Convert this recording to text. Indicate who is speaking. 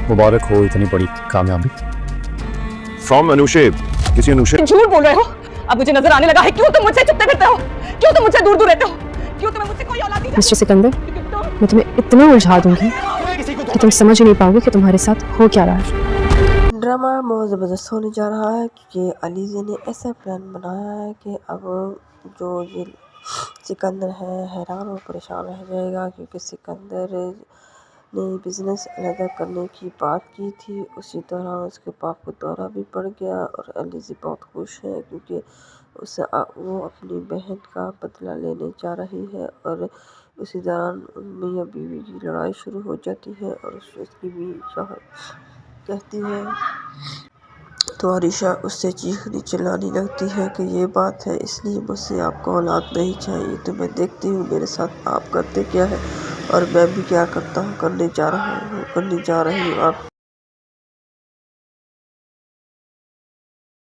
Speaker 1: मुबारक हो इतनी बड़ी कामयाबी।
Speaker 2: फ्रॉम अनुषे, किसी अनुषे।
Speaker 3: झूठ बोल रहे हो। अब मुझे नजर आने लगा है क्यों तुम मुझसे छुपते फिरते हो, क्यों तुम मुझसे दूर दूर रहते हो, क्यों तुम्हें मुझसे कोई औलाद नहीं।
Speaker 4: मिस्टर सिकंदर, मैं तुम्हें इतना उलझा दूंगी कि तुम समझ ही नहीं पाओगे कि तुम्हारे साथ हो क्या रहा है।
Speaker 5: ड्रामा बहुत ज़बरदस्त होने जा रहा है क्योंकि अलीज़ा ने ऐसा प्लान बनाया है कि अब जो ये सिकंदर है हैरान और परेशान रह जाएगा, क्योंकि सिकंदर ने बिज़नेस अलग करने की बात की थी। उसी दौरान उसके बाप को दौरा भी पड़ गया और अलीज़ा बहुत खुश है क्योंकि वो अपनी बहन का बदला लेने जा रही है। और उसी दौरान मियाँ बीवी की लड़ाई शुरू हो जाती है और उसकी भी कहती है तो आरिशा उससे चीखनी चिल्लाने लगती है कि ये बात है, इसलिए मुझसे आपको औलाद नहीं चाहिए। तो मैं देखती हूँ मेरे साथ आप करते क्या है और मैं भी क्या करता हूँ, करने जा रही हूँ आप।